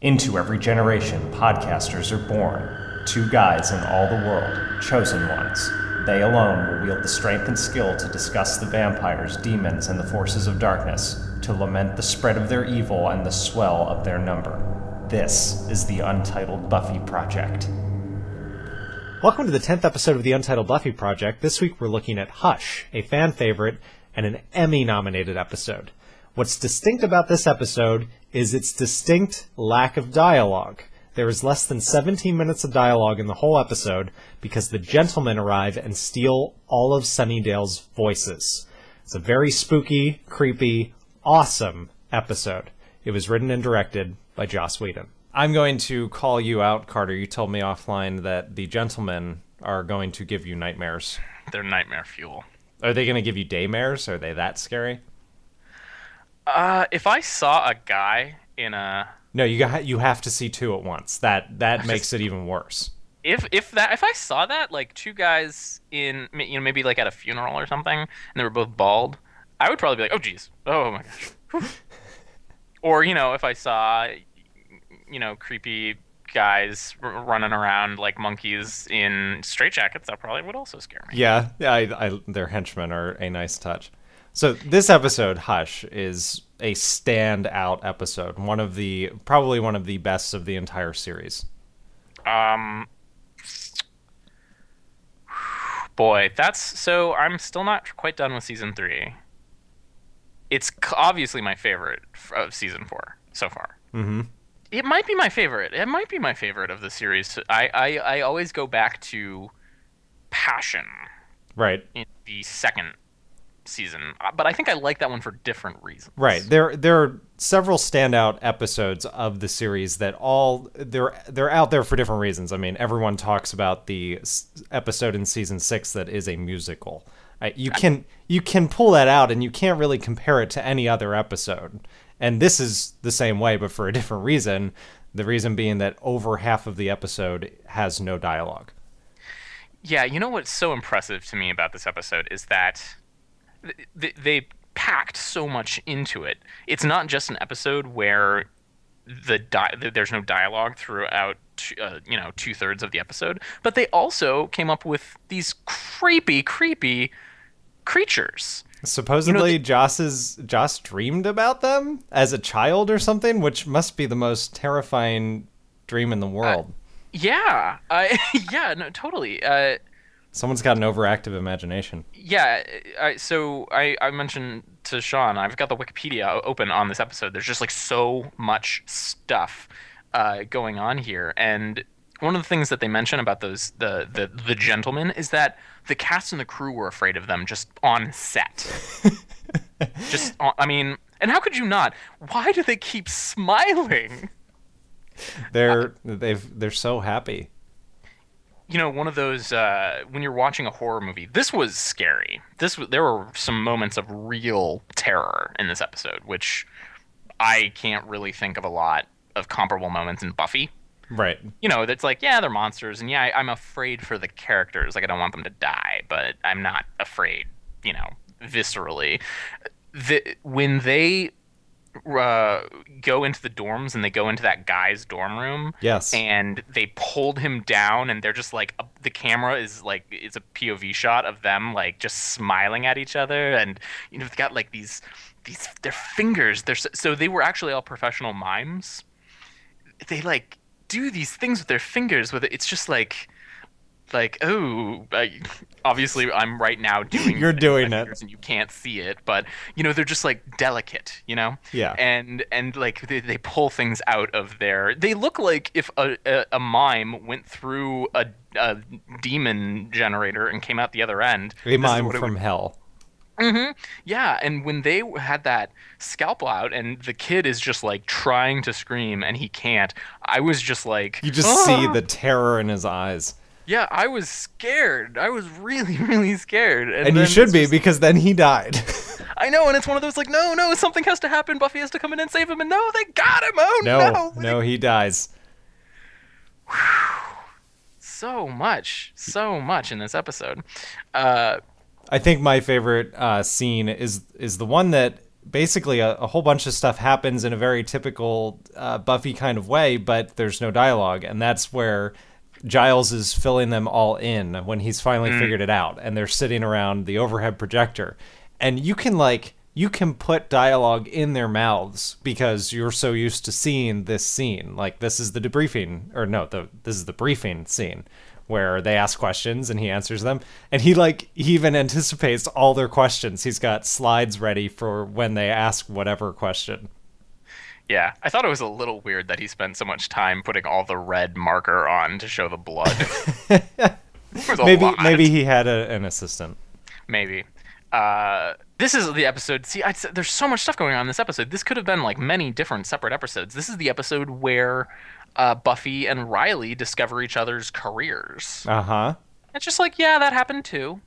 Into every generation, podcasters are born. Two guys in all the world, chosen ones. They alone will wield the strength and skill to discuss the vampires, demons, and the forces of darkness, to lament the spread of their evil and the swell of their number. This is the Untitled Buffy Project. Welcome to the 10th episode of the Untitled Buffy Project. This week we're looking at Hush, a fan favorite and an Emmy-nominated episode. What's distinct about this episode is its distinct lack of dialogue. There is less than 17 minutes of dialogue in the whole episode because the gentlemen arrive and steal all of Sunnydale's voices. It's a very spooky, creepy, awesome episode. It was written and directed by Joss Whedon. I'm going to call you out, Carter. You told me offline that the gentlemen are going to give you nightmares. They're nightmare fuel. Are they going to give you daymares? Are they that scary? If I saw a guy in a... No, you have to see two at once. That makes it even worse. If I saw that, like two guys in, maybe like at a funeral or something, and they were both bald, I would probably be like, oh geez, oh my gosh. Or, if I saw, creepy guys running around like monkeys in straitjackets, that probably would also scare me. Yeah, their henchmen are a nice touch. So this episode, Hush, is a standout episode. Probably one of the best of the entire series. Boy, so I'm still not quite done with season 3. It's obviously my favorite of season 4 so far. Mm-hmm. It might be my favorite. It might be my favorite of the series. I always go back to Passion. Right. In the second season, but I think I like that one for different reasons. Right. There are several standout episodes of the series that they're out there for different reasons. I mean, everyone talks about the episode in season 6 that is a musical. You can pull that out and you can't really compare it to any other episode. And this is the same way, but for a different reason. The reason being that over half of the episode has no dialogue. Yeah, what's so impressive to me about this episode is that they packed so much into it. It's not just an episode where there's no dialogue throughout, 2/3 of the episode, but they also came up with these creepy creatures. Supposedly, Joss dreamed about them as a child or something, which must be the most terrifying dream in the world. Yeah, no, totally. Someone's got an overactive imagination. Yeah, so I mentioned to Sean, I've got the Wikipedia open on this episode. There's just like so much stuff going on here, and one of the things that they mention about the gentlemen is that the cast and the crew were afraid of them just on set. And how could you not? Why do they keep smiling? They're so happy. One of those when you're watching a horror movie. This was scary. There were some moments of real terror in this episode, which I can't really think of a lot of comparable moments in Buffy. Right. That's like, yeah, they're monsters, and yeah, I'm afraid for the characters. Like, I don't want them to die, but I'm not afraid, viscerally. When they go into the dorms and they go into that guy's dorm room, yes, and they pulled him down, and they're just like, the camera is like, it's a POV shot of them like just smiling at each other, and they've got like these their fingers, so they were actually all professional mimes. They like do these things with their fingers with it. It's just like obviously I'm right now doing you're doing it and you can't see it, but they're just like delicate, yeah, and like they pull things out of they look like if a mime went through a demon generator and came out the other end. A mime from hell. Mm-hmm. Yeah, and when they had that scalpel out and the kid is just like trying to scream and he can't, I was just like, you just see the terror in his eyes. Yeah, I was scared. I was really, really scared. And you should be, because then he died. I know, and it's one of those like, no, something has to happen. Buffy has to come in and save him, and no, they got him. Oh, no, he dies. So much in this episode. I think my favorite scene is the one that basically a whole bunch of stuff happens in a very typical Buffy kind of way, but there's no dialogue. And that's where Giles is filling them all in when he's finally figured it out. And they're sitting around the overhead projector. And you can put dialogue in their mouths because you're so used to seeing this scene. Like, this is the debriefing, or no, this is the briefing scene where they ask questions and he answers them. And he even anticipates all their questions. He's got slides ready for when they ask whatever question. Yeah, I thought it was a little weird that he spent so much time putting all the red marker on to show the blood. Maybe he had an assistant. Maybe. This is the episode. See, there's so much stuff going on in this episode. This could have been like many different separate episodes. This is the episode where Buffy and Riley discover each other's careers. Uh-huh. It's just like, yeah, that happened too.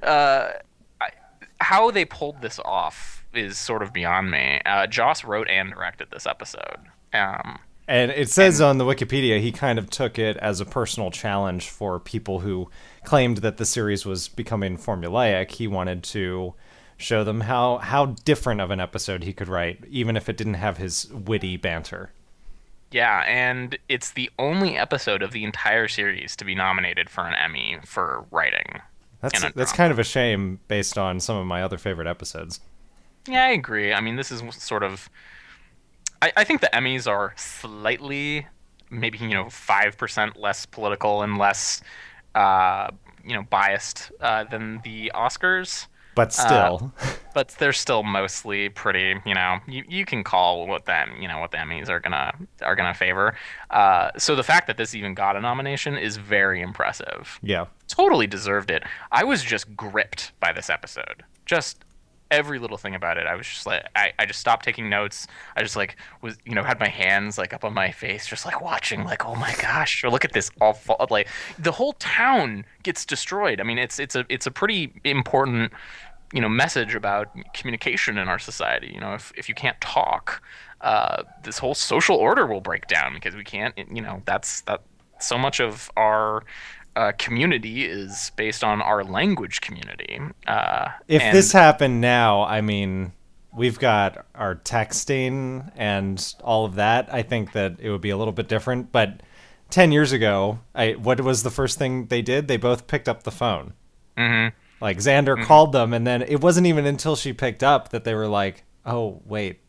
How they pulled this off is sort of beyond me. Joss wrote and directed this episode. And it says on the Wikipedia he kind of took it as a personal challenge for people who claimed that the series was becoming formulaic. He wanted to show them how different of an episode he could write, even if it didn't have his witty banter. Yeah, and it's the only episode of the entire series to be nominated for an Emmy for writing. That's kind of a shame based on some of my other favorite episodes. Yeah, I agree. I mean, this is sort of... I think the Emmys are slightly, maybe, 5% less political and less, biased than the Oscars. But still. But they're still mostly pretty, you can call what the Emmys are gonna favor. So the fact that this even got a nomination is very impressive. Yeah. Totally deserved it. I was just gripped by this episode. Just every little thing about it. I was just like, I just stopped taking notes. I just was, had my hands up on my face, just watching, oh my gosh, or look at this awful, the whole town gets destroyed. I mean, it's a pretty important, message about communication in our society. If you can't talk, this whole social order will break down because we can't, that so much of our community is based on our language community. If this happened now, I mean, we've got our texting and all of that. I think that it would be a little bit different. But 10 years ago, what was the first thing they did? They both picked up the phone. Mm-hmm. Xander called them, and then it wasn't even until she picked up that they were like, oh wait,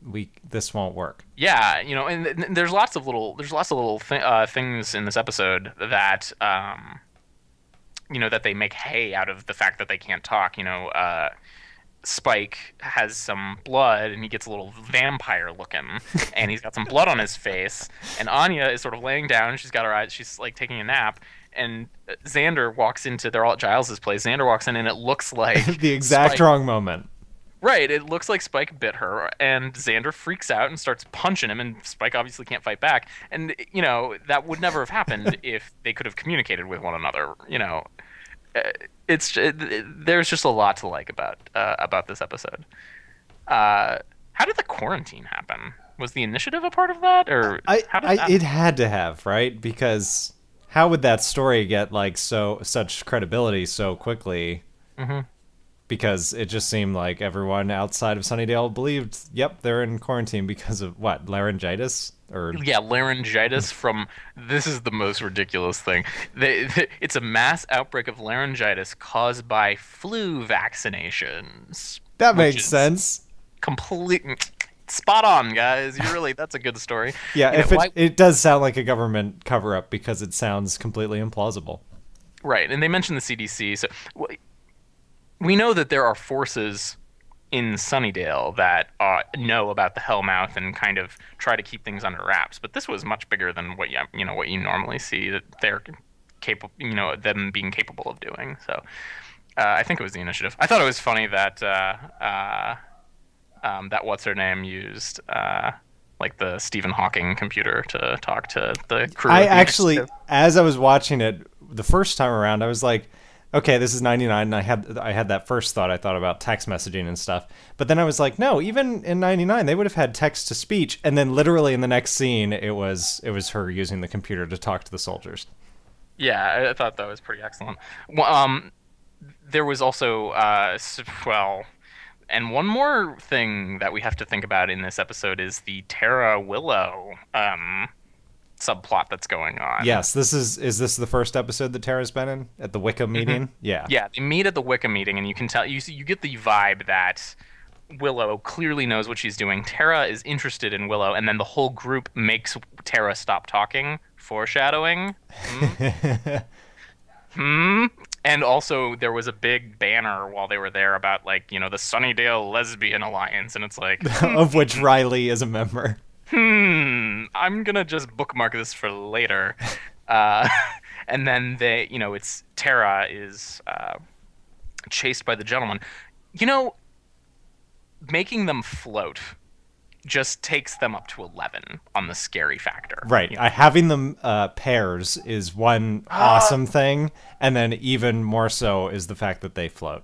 this won't work. Yeah, and there's lots of little things in this episode that that they make hay out of the fact that they can't talk. Spike has some blood and he gets a little vampire looking and he's got some blood on his face, and Anya is sort of laying down, she's got her eyes, she's taking a nap, and Xander walks into, they're all at Giles's place, Xander walks in and it looks like the exact Spike, wrong moment. Right, it looks like Spike bit her, and Xander freaks out and starts punching him, and Spike obviously can't fight back. And, that would never have happened if they could have communicated with one another, there's just a lot to like about this episode. How did the quarantine happen? Was the initiative a part of that, or it had to have, right? Because how would that story get such credibility so quickly? Mm-hmm. Because it just seemed like everyone outside of Sunnydale believed, yep, they're in quarantine because of what, laryngitis? Yeah, laryngitis from, this is the most ridiculous thing. It's a mass outbreak of laryngitis caused by flu vaccinations. That makes sense. Completely spot on, guys. That's a good story. Yeah, it does sound like a government cover-up because it sounds completely implausible. Right, and they mentioned the CDC, so we know that there are forces in Sunnydale that know about the Hellmouth and kind of try to keep things under wraps. But this was much bigger than what you normally see that they're capable, them being capable of doing. So I think it was the initiative. I thought it was funny that that what's her name used the Stephen Hawking computer to talk to the crew. I actually, as I was watching it the first time around, I was like, okay, this is 99, and I had that first thought. I thought about text messaging and stuff. But then I was like, no, even in 99, they would have had text to speech. And then literally in the next scene, it was her using the computer to talk to the soldiers. Yeah, I thought that was pretty excellent. Well, there was also, And one more thing that we have to think about in this episode is the Tara Willow subplot that's going on. Yes, is this the first episode that Tara's been in at the Wicca meeting? Yeah. Yeah, they meet at the Wicca meeting, and you can tell you get the vibe that Willow clearly knows what she's doing. Tara is interested in Willow, and then the whole group makes Tara stop talking, foreshadowing. And also, there was a big banner while they were there about, like, you know, the Sunnydale Lesbian Alliance, and it's like... of which Riley is a member. I'm gonna just bookmark this for later. And then they, you know, it's Tara is chased by the gentleman. You know, making them float just takes them up to 11 on the scary factor. Right. You know? Having them pairs is one awesome thing, and then even more so is the fact that they float.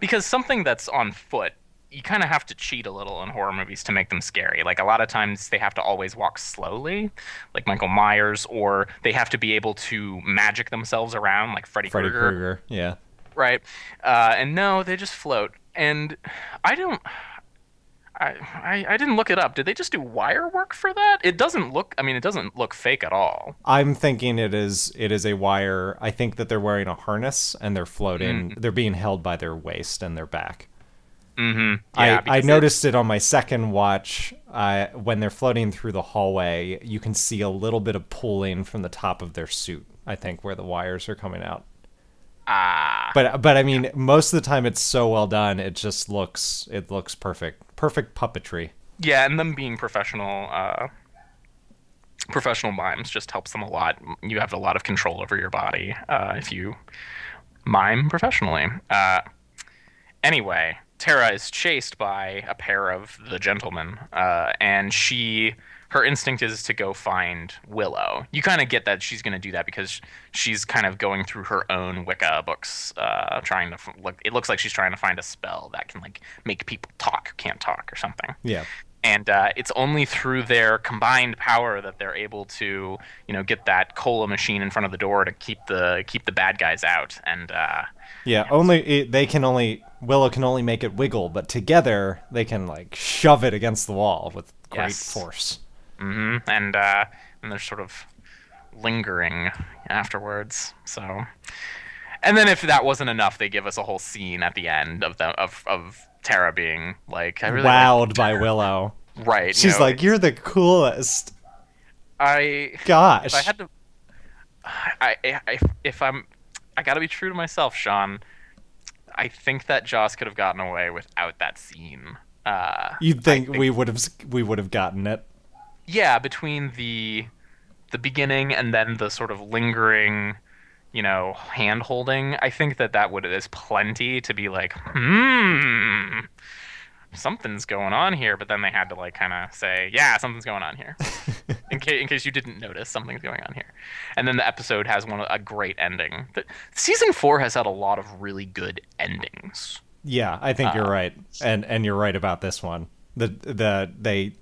Because something that's on foot, you kind of have to cheat a little in horror movies to make them scary. Like, a lot of times they have to always walk slowly, like Michael Myers, or they have to be able to magic themselves around, like Freddy Krueger. Yeah. Right. And no, they just float. And I didn't look it up. Did they just do wire work for that? It doesn't look fake at all. I'm thinking it is a wire. I think that they're wearing a harness and they're floating. They're being held by their waist and their back. Mm-hmm. Yeah, I noticed it on my second watch. When they're floating through the hallway, you can see a little bit of pulling from the top of their suit, I think, where the wires are coming out. But I mean, most of the time it's so well done. It just looks perfect puppetry. Yeah, and them being professional mimes just helps them a lot. You have a lot of control over your body if you mime professionally. Anyway, Tara is chased by a pair of the gentlemen, and her instinct is to go find Willow. You kind of get that she's going to do that because she's kind of going through her own Wicca books, trying to look. It looks like she's trying to find a spell that can, like, make people talk who can't talk or something. Yeah. And it's only through their combined power that they're able to, you know, get that cola machine in front of the door to keep the bad guys out. And Willow can only make it wiggle, but together they can, like, shove it against the wall with great force. Mm-hmm. And they're sort of lingering afterwards. So, and then if that wasn't enough, they give us a whole scene at the end of Tara being like, I really wowed by Willow. Right. She's like, you're the coolest. Gosh. If I had to, I gotta be true to myself, Sean. I think that Joss could have gotten away without that scene. You'd think we would have gotten it. Yeah, between the beginning and then the sort of lingering, you know, hand holding, I think that is plenty to be like, something's going on here. But then they had to, like, kind of say, yeah, something's going on here, in case you didn't notice, something's going on here. And then the episode has a great ending. Season 4 has had a lot of really good endings. Yeah, I think you're right, and you're right about this one. They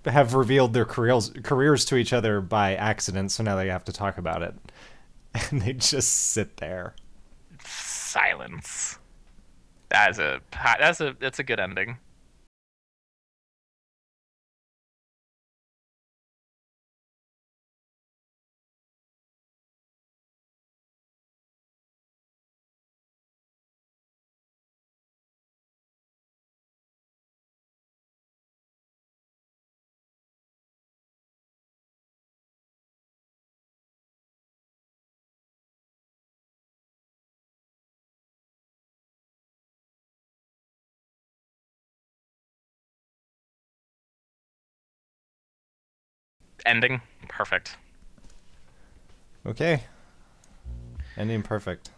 have revealed their careers to each other by accident, so now they have to talk about it, and they just sit there. Silence. That's a good ending. Ending perfect. Okay. Ending perfect.